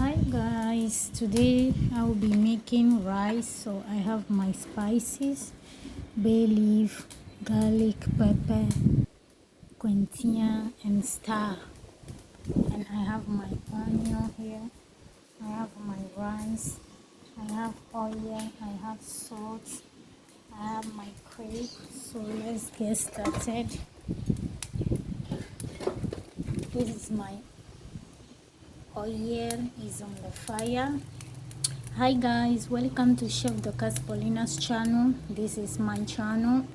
Hi guys, today I will be making rice. So I have my spices, bay leaf, garlic, pepper, quintia and star, and I have my onion here. I have my rice, I have oil, I have salt, I have my crepe. So let's get started. This is my oil is on the fire. Hi guys, welcome to Chef Dorcas Paulina's channel. This is my channel.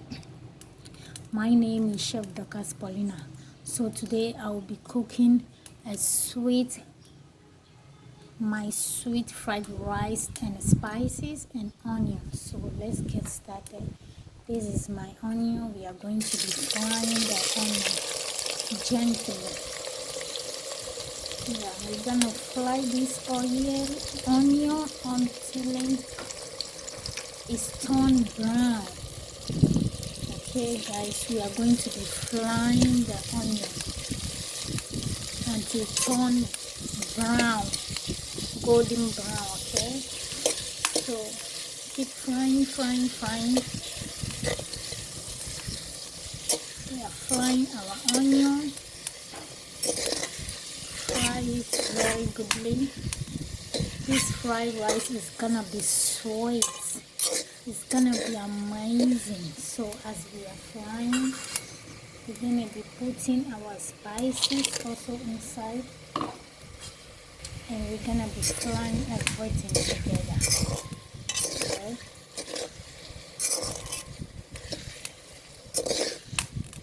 My name is Chef Dorcas Paulina. So today I will be cooking my sweet fried rice and spices and onions. So let's get started. This is my onion. We are going to be frying the onion gently. Yeah, we're gonna fry this onion until it's turned brown. Okay guys, we are going to be frying the onion until turn brown, golden brown. Okay, so keep frying. We are frying our onion. Fry it very goodly. This fried rice is gonna be sweet. It's gonna be amazing. So as we are frying, we're gonna be putting our spices also inside, and we're gonna be frying everything together. Okay.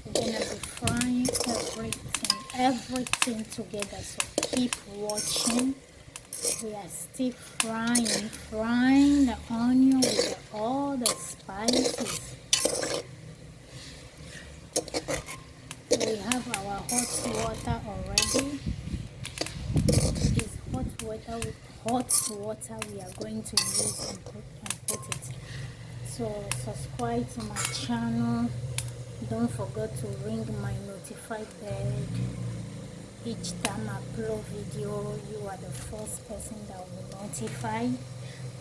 We're gonna be frying everything together. So keep watching. We are still frying the onion with all the spices. We have our hot water already. It's hot water we are going to use and put it. So subscribe to my channel. Don't forget to ring my notified bell. Each time I upload video, you are the first person that will notify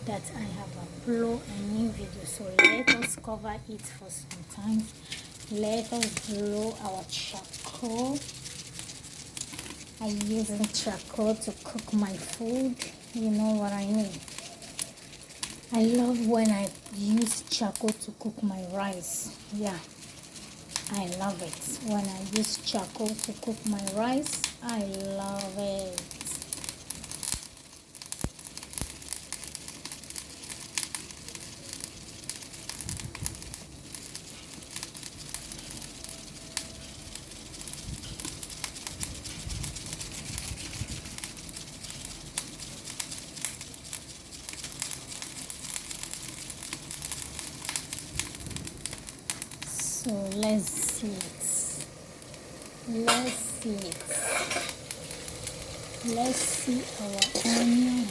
that I have uploaded a new video. So let us cover it for some time. Let us blow our charcoal. I'm using charcoal to cook my food. You know what I mean. I love when I use charcoal to cook my rice. Yeah, I love it. When I use charcoal to cook my rice, I love it. So let's see it. Let's see our onion.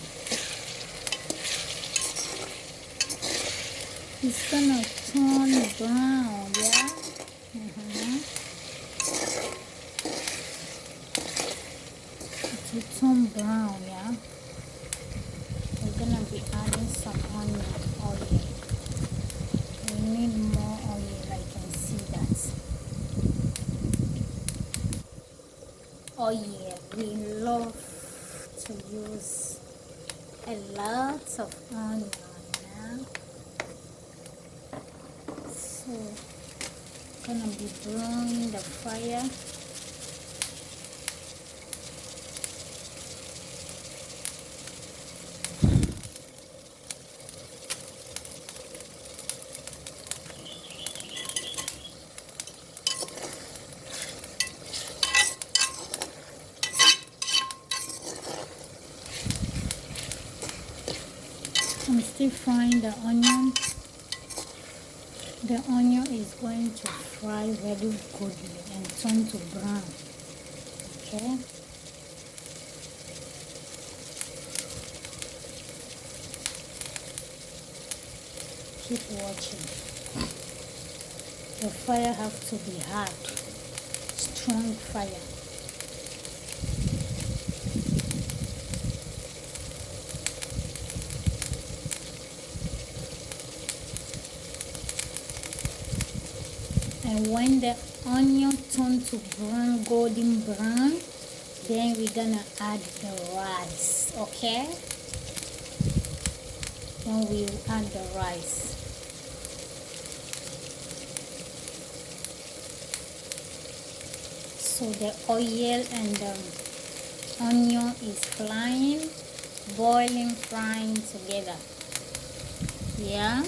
It's gonna turn brown, yeah? It will turn brown, yeah? We're gonna be adding some onion oil. We need more oil, I can see that. Oil, we love to use a lot of onion, yeah? So gonna be blowing the fire. I'm still frying the onion. The onion is going to fry very goodly and turn to brown. Okay. Keep watching. The fire has to be hard, strong fire. And when the onion turn to brown, golden brown, then we're gonna add the rice. Okay, then we add the rice. So the oil and the onion is frying, boiling, frying together. Yeah.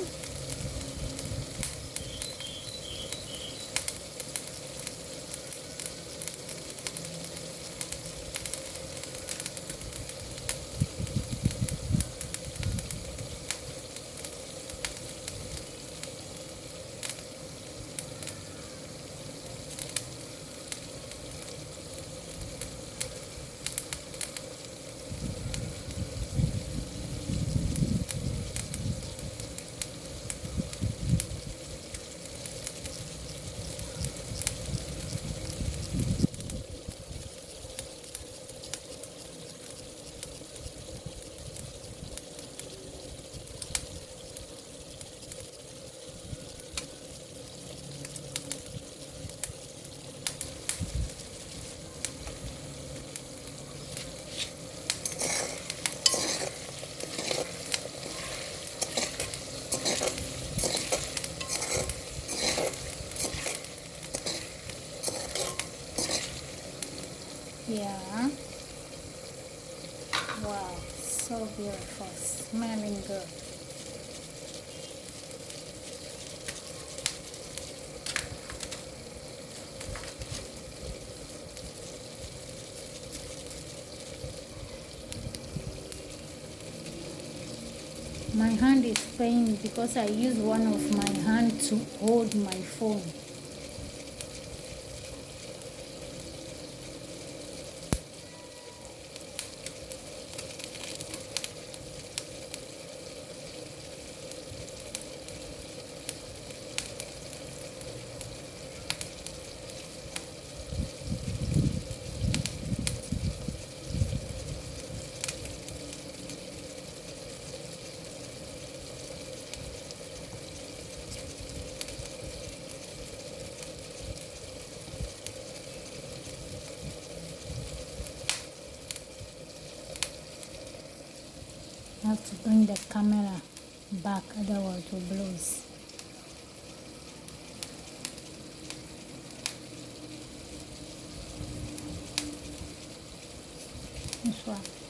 Yeah. Wow, so beautiful, smelling good. My hand is paining because I use one of my hand to hold my phone. I have to bring the camera back, otherwise it will blows. This one.